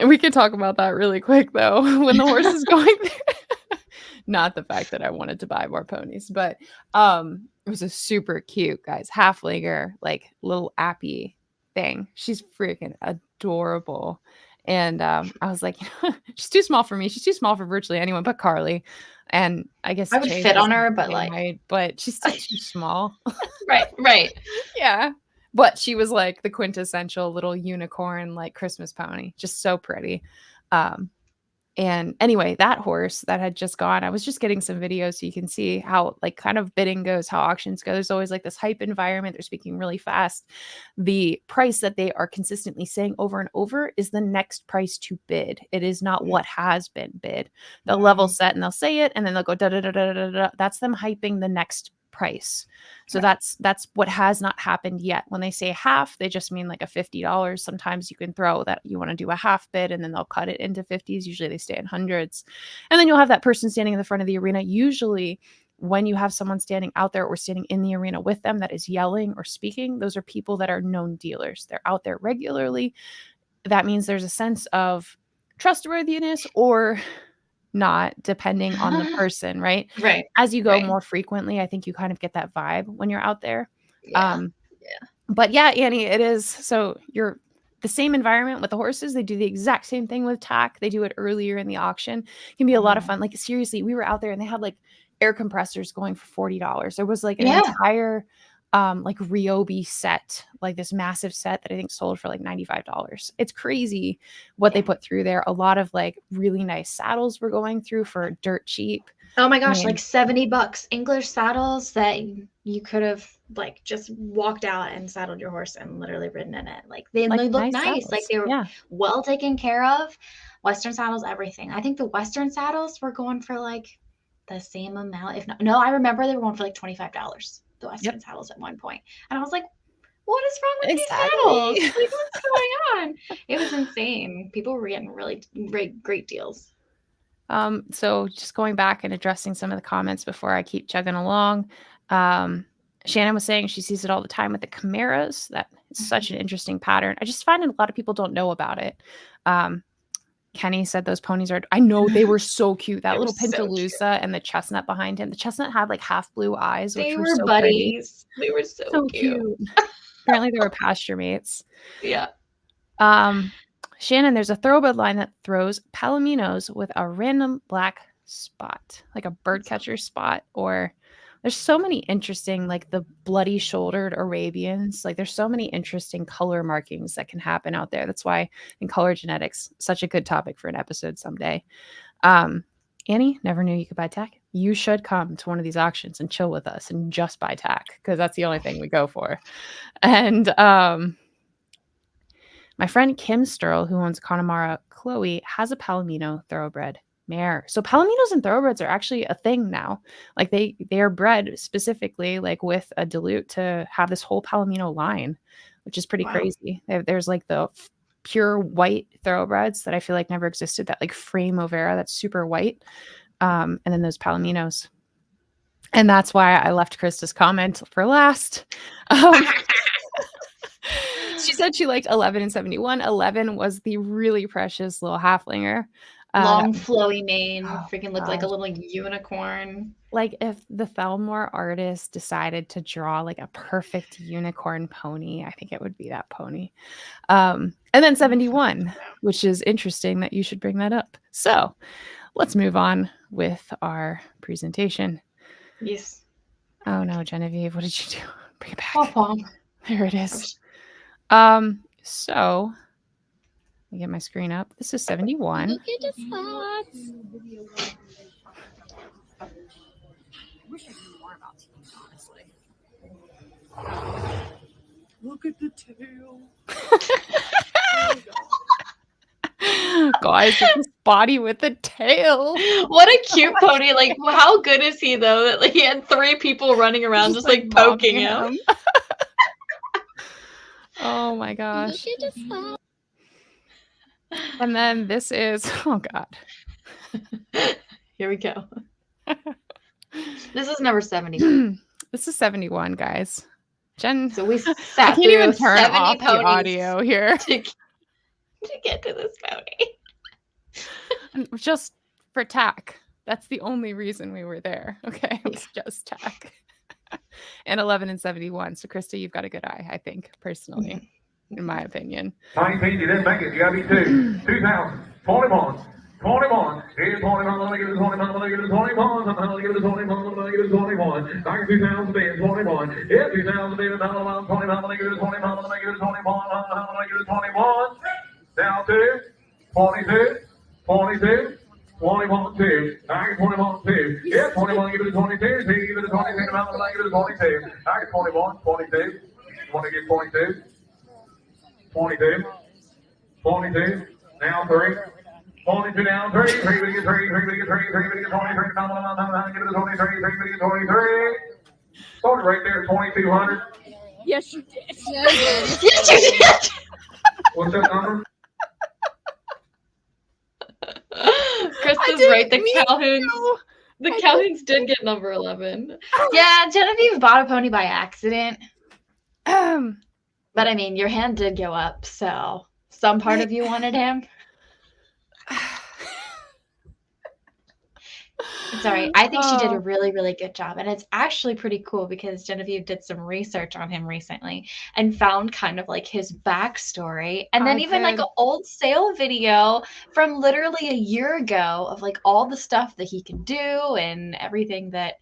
We could talk about that really quick though. When the horse is going there. Not the fact that I wanted to buy more ponies, but it was a super cute, guys, halflinger, like little appy thing. She's freaking adorable. And I was like, she's too small for me. She's too small for virtually anyone but Carly. And I guess I would fit on her, but like, but she's still too small. Right. Yeah. But she was like the quintessential little unicorn, like Christmas pony, just so pretty. And anyway, that horse that had just gone, I was just getting some videos so you can see how like kind of bidding goes, how auctions go. There's always like this hype environment. They're speaking really fast. The price that they are consistently saying over and over is the next price to bid. It is not what has been bid. They'll level set and they'll say it and then they'll go da da da da da da. That's them hyping the next price. So that's what has not happened yet. When they say half, they just mean like a $50. Sometimes you can throw that you want to do a half bid and then they'll cut it into 50s. Usually they stay in hundreds. And then you'll have that person standing in the front of the arena. Usually when you have someone standing out there or standing in the arena with them that is yelling or speaking, those are people that are known dealers. They're out there regularly. That means there's a sense of trustworthiness or not, depending on the person, right? Right. As you go more frequently, I think you kind of get that vibe when you're out there. Yeah. But yeah, Annie, it is. So the same environment with the horses. They do the exact same thing with tack. They do it earlier in the auction. It can be a lot of fun. Like seriously, we were out there and they had like air compressors going for $40. There was like an entire like Ryobi set, like this massive set that I think sold for like $95. It's crazy what they put through there. A lot of like really nice saddles were going through for dirt cheap. Oh my gosh, I mean, like $70 English saddles that you could have like just walked out and saddled your horse and literally ridden in it. Like they look nice. saddles. Like they were well taken care of. Western saddles, everything. I think the Western saddles were going for like the same amount, if not. No, I remember they were going for like $25. The Western saddles at one point, and I was like, "What is wrong with these saddles? Like, what's going on?" It was insane. People were getting really great deals. So just going back and addressing some of the comments before I keep chugging along. Shannon was saying she sees it all the time with the chimeras. That is such an interesting pattern. I just find a lot of people don't know about it. Kenny said those ponies are, I know they were so cute. That little Pintaloosa and the chestnut behind him. The chestnut had like half blue eyes, which were so buddies. Pretty. They were so cute. Apparently they were pasture mates. Yeah. Shannon, there's a thoroughbred line that throws palominos with a random black spot, like a bird catcher spot, or there's so many interesting, like the bloody shouldered Arabians. Like there's so many interesting color markings that can happen out there. That's why in color genetics, such a good topic for an episode someday. Annie, never knew you could buy tack. You should come to one of these auctions and chill with us and just buy tack, because that's the only thing we go for. And my friend Kim Sturl, who owns Connemara Chloe, has a Palomino thoroughbred mare. So Palominos and thoroughbreds are actually a thing now. Like they are bred specifically like with a dilute to have this whole Palomino line, which is pretty crazy. There's like the pure white thoroughbreds that I feel like never existed, that like frame Overa that's super white. And then those Palominos. And that's why I left Krista's comment for last. She said she liked 11 and 71. 11 was the really precious little halflinger. Long flowy mane, freaking looked like a little unicorn. Like if the Thelmore artist decided to draw like a perfect unicorn pony, I think it would be that pony. And then 71, which is interesting that you should bring that up. So let's move on with our presentation. Yes. Oh no, Genevieve, what did you do? Bring it back. Pom-pom. There it is. So let me get my screen up. This is 71. Look at the spots. I wish I knew more about teams, honestly. Look at the tail. Guys, it's this body with the tail. What a cute pony. Like, how good is he, though? That like, he had 3 people running around just like poking him. Oh my gosh. Look at the spots. And then this is, oh God. Here we go. This is number 70. This is 71, guys. Jen, So we I sat can't through even turn 70 off the ponies audio here. to get to this pony. Just for tack. That's the only reason we were there. Okay, it was just tack. And 11 and 71. So Krista, you've got a good eye, I think, personally, in my opinion. Tiny Pete, you didn't make it. You gotta be 2. 2,000. 21. 21. Here's 21. Let me give it 21. Let me give it 21. Let me give it 21. Let me give it 21. Back 2,000 being 21. Yeah, 2,000 being 21. 21. Let me give it 21. Let me give it 21. Let me give it 21. Down 2. 22. 22. 21, 2. I get 21, 2. Yeah, 21, give it a 22. See, give it a 22. Now, I give it a 22. I get 21, 22. You want to get 22? 22. 22. Now 3. 22 down 3. 3 to get 3. 3 to get 3. 3 to get 23. Now, give it a 23. 3 to get 23. Started right there at 2,200. Yes, you did. What's that number? Krista's right. The Calhouns did get number 11. Yeah, Genevieve bought a pony by accident. But I mean, your hand did go up, so some part of you wanted him. Sorry, I think she did a Oh, really, really good job. And it's actually pretty cool because Genevieve did some research on him recently and found kind of like his backstory. And then I even like did. an old sale video from literally a year ago of like all the stuff that he can do and everything that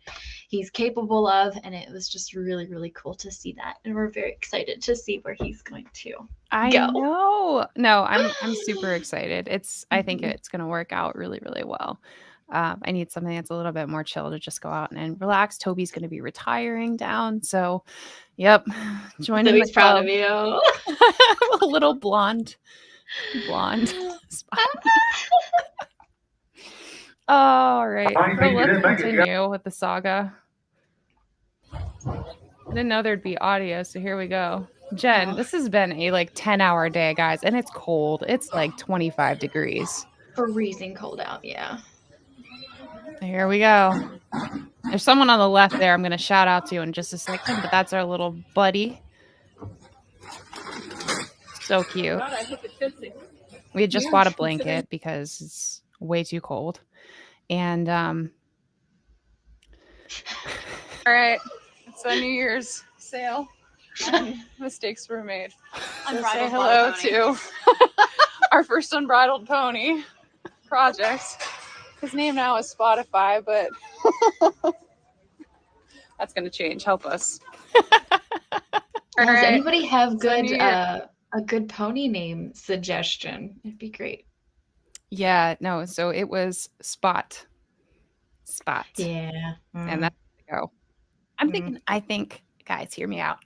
he's capable of. And it was just really, really cool to see that. And we're very excited to see where he's going to I go. know. No, I'm super excited. I think Mhm. it's gonna work out really, really well. I need something that's a little bit more chill to just go out and relax. Toby's gonna be retiring down, so yep, So joining the he's proud of club. you. A little blonde spot. All right, so let's continue with the saga. I didn't know there'd be audio, so here we go. Jen, Oh. this has been a like 10-hour day, guys, and it's cold. It's like 25 degrees. Freezing cold out, yeah. Here we go. There's someone on the left there I'm going to shout out to in just a second, but that's our little buddy. So cute. God, I hope it fits it. We had just Yeah, bought a considering- blanket because it's way too cold. And All right, it's a New Year's sale. And mistakes were made. So say Unbridled hello Pony. to our first Unbridled Pony project. His name now is Spotify, but that's going to change. Help us. All Does right. anybody have So good New Year- a good pony name suggestion? It'd be great. yeah, no, so it was Spot. Yeah. And that's the go. I'm Mm. thinking, I think, guys, hear me out.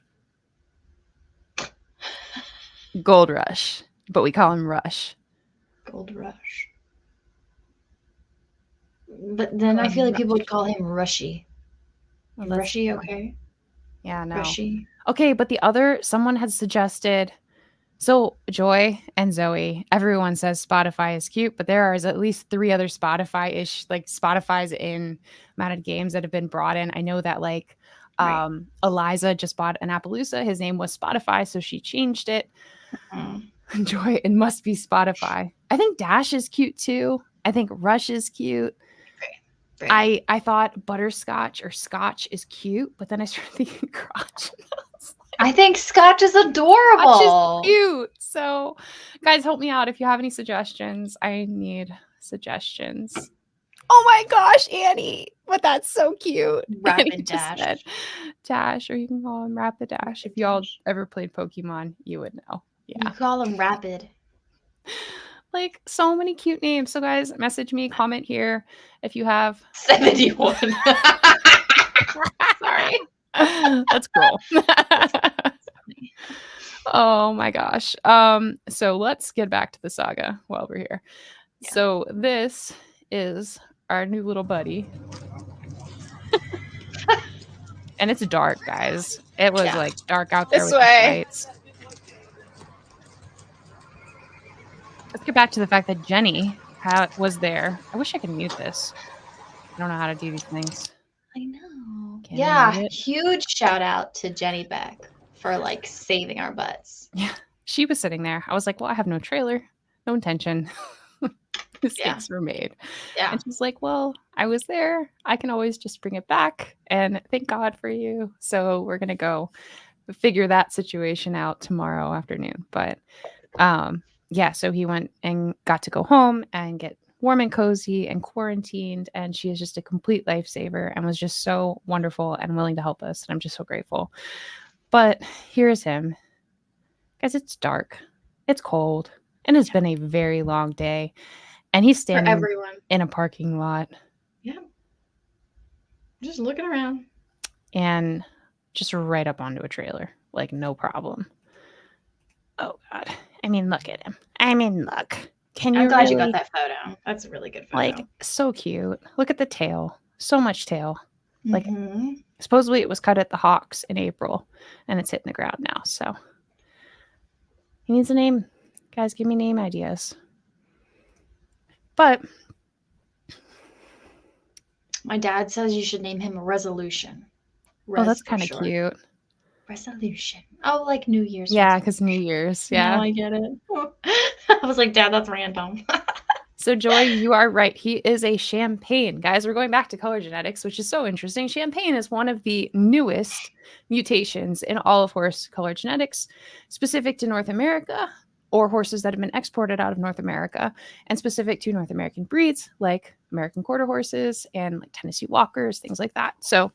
Gold Rush, but we call him Rush. Gold Rush. But then I feel like people would call him Rushy. Well, that's Rushy, fine. okay? Yeah, no. Rushy. Okay, but someone had suggested, so Joy and Zoe, everyone says Spotify is cute, but there are at least 3 other Spotify-ish, like Spotify's in mounted games that have been brought in. I know that like Right. Eliza just bought an Appaloosa. His name was Spotify, so she changed it. Mm. Joy, it must be Spotify. I think Dash is cute too. I think Rush is cute. Right. I thought butterscotch or scotch is cute, but then I started thinking crotch. I think Scotch is adorable. Scotch is cute. So, guys, help me out if you have any suggestions. I need suggestions. Oh my gosh, Annie! But that's so cute. Rapid Annie just Dash. said Dash, or you can call him Rapid Dash. If y'all ever played Pokemon, you would know. You Yeah, call him Rapid. like so many cute names. So, guys, message me, comment here if you have. 71. Sorry. That's cool. Oh my gosh. So let's get back to the saga while we're here. Yeah. So this is our new little buddy. And it's dark, guys. It was Yeah. like dark out there This with way. the lights. Let's get back to the fact that Jenny was there. I wish I could mute this. I don't know how to do these things. I know. Can I Yeah, mute it? huge shout out to Jenny Beck for like saving our butts. She was sitting there. I was like, well, I have no trailer, no intention. Mistakes were made. Yeah. And she's like, well, I was there. I can always just bring it back. And thank God for you. So we're going to go figure that situation out tomorrow afternoon. But yeah, so he went and got to go home and get warm and cozy and quarantined. And she is just a complete lifesaver and was just so wonderful and willing to help us. And I'm just so grateful. But here's him. Guys, it's dark. It's cold. And it's been a very long day. And he's For standing everyone. in a parking lot Just looking around. and just right up onto a trailer. Like, no problem. Oh, God. I mean, look at him. I mean, look. Can you I'm glad you really- got that photo. That's a really good photo. Like, so cute. Look at the tail. So much tail. like- Mhm. Supposedly it was cut at the Hawks in April, and it's hitting the ground now. So he needs a name. Guys, give me name ideas. But My dad says you should name him Resolution. oh, that's for kind of short. cute. Resolution. Oh, like New Year's. Yeah, resolution. because New Year's. Now Yeah. I get it. I was like, Dad, that's random. So Joy, you are right. He is a Champagne. Guys, we're going back to color genetics, which is so interesting. Champagne is one of the newest mutations in all of horse color genetics, specific to North America or horses that have been exported out of North America and specific to North American breeds like American quarter horses and like Tennessee Walkers, things like that. So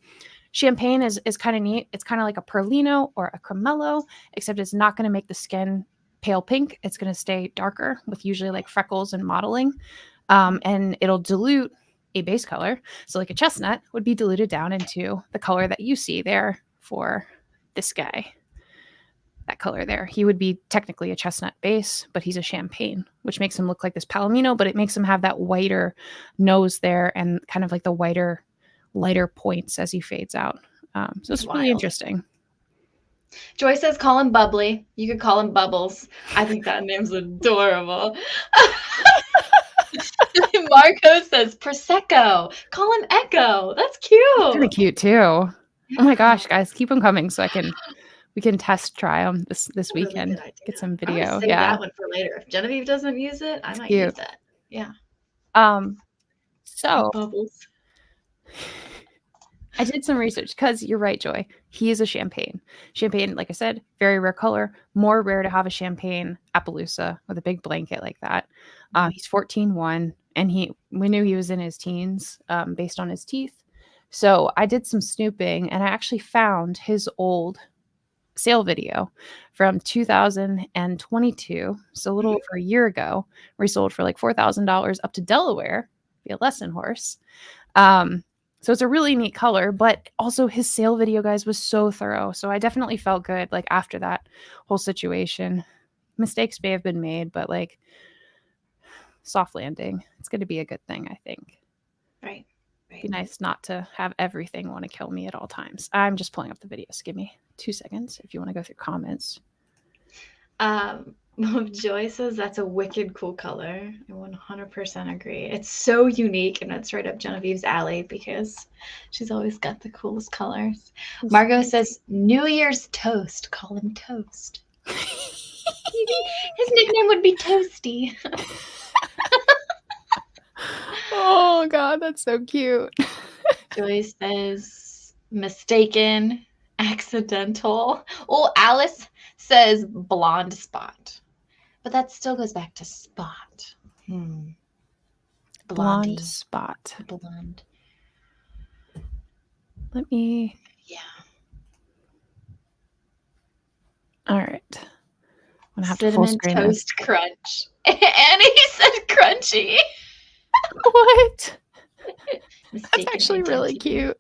Champagne is kind of neat. It's kind of like a Perlino or a Cremello, except it's not going to make the skin pale pink. It's going to stay darker with usually like freckles and mottling. And it'll dilute a base color. So like a chestnut would be diluted down into the color that you see there for this guy. That color there. He would be technically a chestnut base, but he's a Champagne, which makes him look like this Palomino, but it makes him have that whiter nose there and kind of like the whiter, lighter points as he fades out. So it's really interesting. Joy says call him Bubbly. You could call him Bubbles. I think that name's adorable. Marco says Prosecco. Call him Echo. That's cute. Kind of cute too. Oh my gosh, guys, keep them coming so we can test try them this weekend. Really get some I'm gonna video. save Yeah, that one for later. If Genevieve doesn't use it, I might Cute. use it. Yeah. So Bubbles. I did some research because you're right, Joy. He is a Champagne. Champagne, like I said, very rare color. More rare to have a Champagne Appaloosa with a big blanket like that. He's 14-1, and we knew he was in his teens based on his teeth. So I did some snooping, and I actually found his old sale video from 2022, so a little over a year ago, where he sold for like $4,000 up to Delaware via Lesson Horse. So it's a really neat color, but also his sale video, guys, was so thorough. So I definitely felt good like after that whole situation. Mistakes may have been made, but like soft landing. It's going to be a good thing, I think. Right. Be nice not to have everything want to kill me at all times. I'm just pulling up the videos. Give me 2 seconds if you want to go through comments. Joy says that's a wicked cool color. I 100% agree. It's so unique and it's right up Genevieve's alley because she's always got the coolest colors. Margot says New Year's Toast. Call him Toast. His nickname would be Toasty. Oh God, that's so cute. Joy says mistaken, accidental. Oh, Alice says blonde spot. But that still goes back to spot. Blondie. Blonde spot. Blonde. Let me. Yeah. All right. I'm gonna have to full Cinnamon screen toast crunch. And he said crunchy. this. What? That's Mistaken actually really identity. cute.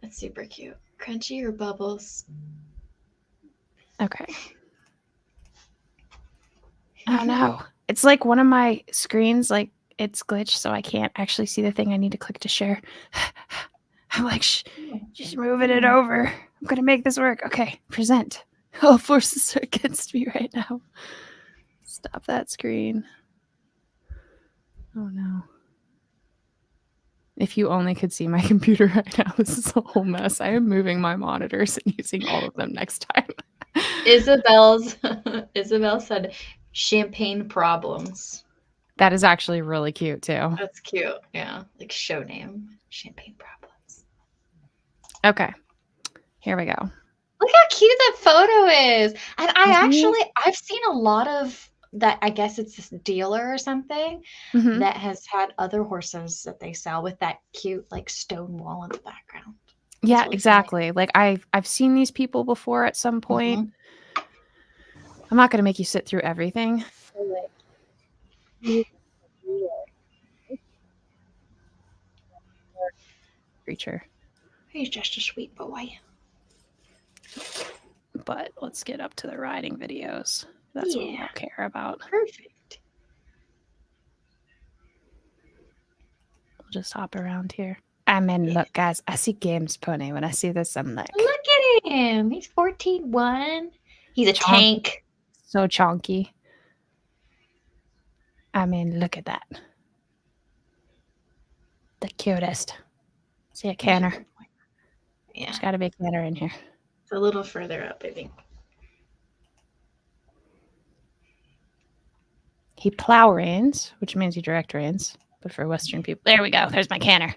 That's super cute. Crunchy or bubbles? Okay. Oh no. It's like one of my screens, like it's glitched, so I can't actually see the thing I need to click to share. I'm like, just moving it over. I'm gonna make this work. Okay, present. All forces are against me right now. Stop that screen. Oh no. If you only could see my computer right now, this is a whole mess. I am moving my monitors and using all of them next time. Isabel said champagne problems. That is actually really cute too. That's cute. Yeah. Like show name. Champagne problems. Okay. Here we go. Look how cute that photo is. And I've seen a lot of that. I guess it's this dealer or something Mhm. that has had other horses that they sell with that cute like stone wall in the background. Yeah, really exactly. Like I've seen these people before at some point. I'm not gonna make you sit through everything. Creature. He's just a sweet boy. But let's get up to the riding videos. That's what we Yeah. all care about. Perfect. We'll just hop around here. I mean, look, guys, I see Games Pony. When I see this, I'm like, Look at him. He's 14-1. He's a tank. so chonky. I mean, look at that. The cutest. See a canner. Yeah. There's got to be a canner in here. It's a little further up, I think. He plow reins, which means he direct reins. But for Western people, there we go. There's my canner.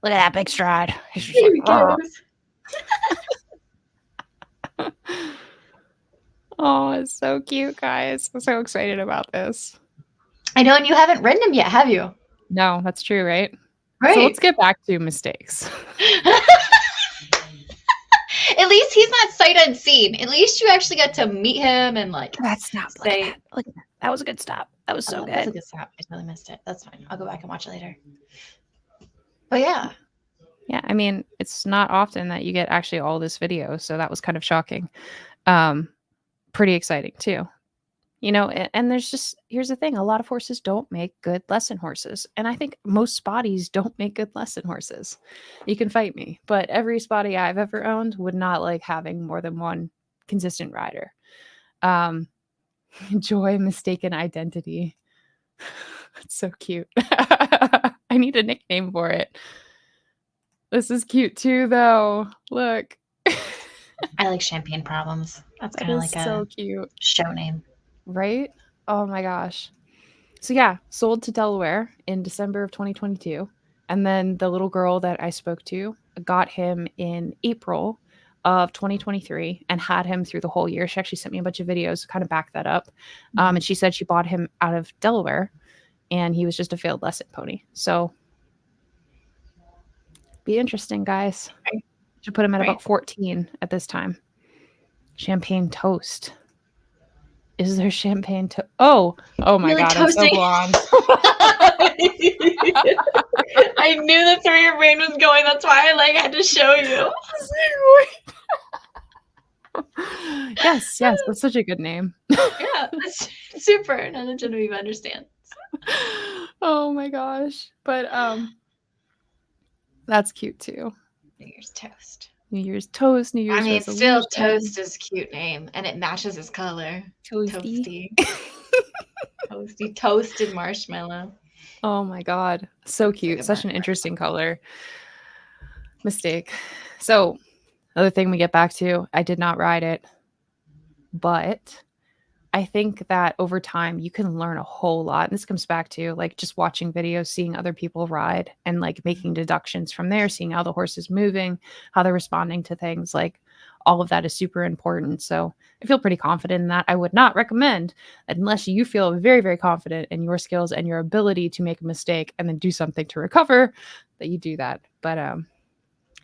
Look at that big stride. He's just Here he like, goes. oh, it's so cute, guys. I'm so excited about this. I know, and you haven't ridden him yet, have you? No, that's true, right? Right. So let's get back to mistakes. At least he's not sight unseen. At least you actually got to meet him and like. That stop. Look Say- at that. Look at that. That was a good stop. That was so Oh, that's a good. good stop. I totally missed it. That's fine. I'll go back and watch it later. But yeah. Yeah, I mean, it's not often that you get actually all this video, so that was kind of shocking. Pretty exciting too. You know, and there's just, here's the thing, a lot of horses don't make good lesson horses. And I think most spotties don't make good lesson horses. You can fight me, but every spotty I've ever owned would not like having more than one consistent rider. Joy mistaken identity. It's so cute. I need a nickname for it. This is cute too, though. Look. I like champagne problems. That's That kind of is like so a cute. show name. Right? Oh my gosh. So yeah, sold to Delaware in December of 2022. And then the little girl that I spoke to got him in April of 2023 and had him through the whole year. She actually sent me a bunch of videos to kind of back that up. And she said she bought him out of Delaware and he was just a failed lesson pony. So be interesting, guys. Should put him at about 14 at this time. Champagne toast. Is there champagne toast? Oh my Really god, I'm so toasting? blonde. I knew that's where your brain was going. That's why I had to show you. yes, that's such a good name. Yeah, that's super. Now that Genevieve understands. Oh my gosh. But that's cute too. New Year's toast. New Year's toast, New Year's I mean, resolution. still toast is a cute name, and it matches his color. Toasty. Toasty, toasted marshmallow. Oh my god. So cute. good Such an mark. interesting color. Mistake. So another thing we get back to, I did not ride it, but I think that over time you can learn a whole lot. And this comes back to like just watching videos, seeing other people ride and like making deductions from there, seeing how the horse is moving, how they're responding to things. Like all of that is super important. So I feel pretty confident in that. I would not recommend that unless you feel very, very confident in your skills and your ability to make a mistake and then do something to recover, that you do that. But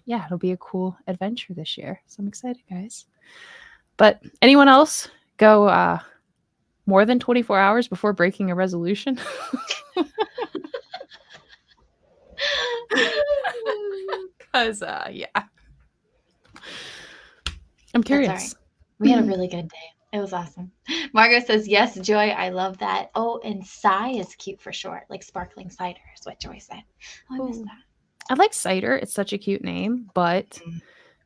yeah, it'll be a cool adventure this year. So I'm excited, guys. But anyone else go more than 24 hours before breaking a resolution? Because yeah, I'm curious. We had a really good day. It was awesome. Margot says, yes, Joy, I love that. Oh, and Psy is cute for short, like sparkling cider is what Joy said. Oh, I missed Ooh. that. I like cider. It's such a cute name, but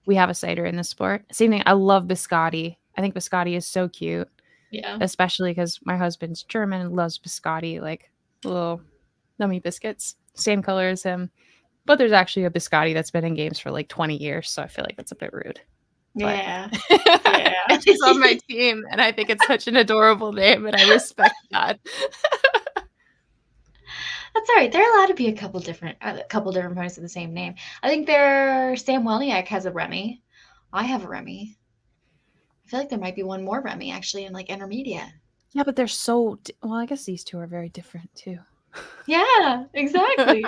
we have a cider in the sport. Same thing. I love biscotti. I think biscotti is so cute, Yeah. especially because my husband's German and loves biscotti, like little nummy biscuits, same color as him. But there's actually a biscotti that's been in games for like 20 years, so I feel like that's a bit rude. Yeah. He's on my team, and I think it's such an adorable name, and I respect that. That's all right. There are allowed to be a couple different ponies with the same name. I think Sam Welniak has a Remy. I have a Remy. I feel like there might be one more Remy actually in like intermediate. Yeah, but they're so well. I guess these two are very different too. Yeah, exactly.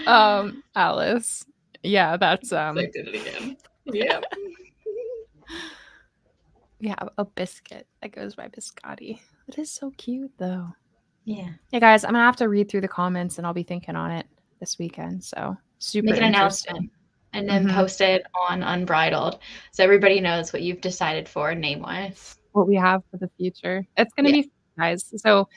Alice. Yeah, that's I did it again. Yeah. yeah, a biscuit that goes by biscotti. It is so cute though. Yeah. Hey guys, I'm gonna have to read through the comments and I'll be thinking on it this weekend. So super Make an interesting. announcement and then Mhm. post it on Unbridled so everybody knows what you've decided for name wise. What we have for the future. It's gonna be fun, guys. So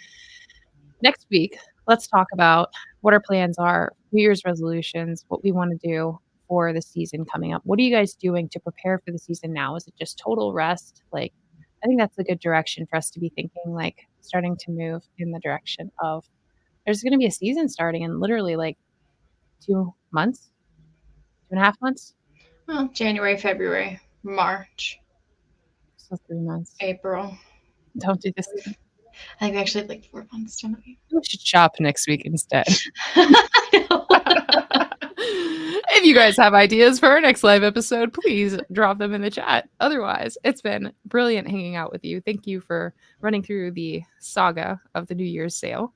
next week, let's talk about what our plans are, New Year's resolutions, what we want to do for the season coming up. What are you guys doing to prepare for the season now? Is it just total rest? Like, I think that's a good direction for us to be thinking, like starting to move in the direction of there's going to be a season starting in literally like 2 months, 2.5 months. Well, January, February, March, So 3 months. April. Don't do this. I think we actually have like 4 months, don't we? We should shop next week instead. I know. If you guys have ideas for our next live episode, please drop them in the chat. Otherwise, it's been brilliant hanging out with you. Thank you for running through the saga of the New Year's sale.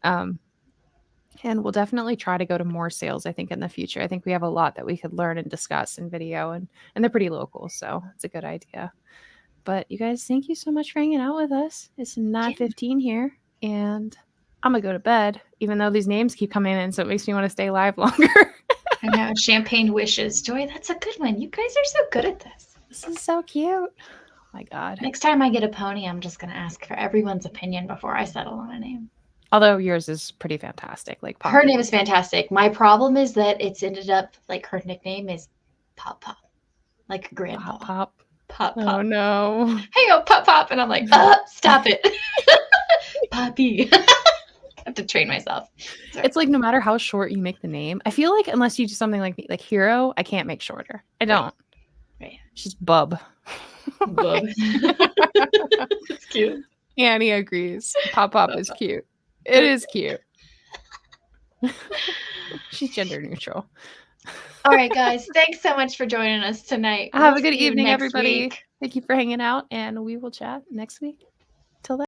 And we'll definitely try to go to more sales, I think, in the future. I think we have a lot that we could learn and discuss in video, and they're pretty local, so it's a good idea. But you guys, thank you so much for hanging out with us. It's 9:15 here, and I'm going to go to bed, even though these names keep coming in, so it makes me want to stay live longer. I know. Champagne wishes. Joy, that's a good one. You guys are so good at this. This is so cute. Oh my God. Next time I get a pony, I'm just going to ask for everyone's opinion before I settle on a name. Although yours is pretty fantastic. Like Her name is fantastic. My problem is that it's ended up like her nickname is Pop Pop, like Grandpa. Pop. Pop Pop. Oh no. Hey, oh, Pop Pop. And I'm like, stop it. Poppy. I have to train myself. Sorry. It's like no matter how short you make the name, I feel like unless you do something like me, like Hero, I can't make shorter. I don't. Right. She's Bub. Bub. It's cute. Annie agrees. Pop Pop is cute. It is cute. She's gender neutral. All right, guys. Thanks so much for joining us tonight. Have a We'll good see you evening, next everybody. week. Thank you for hanging out, and we will chat next week.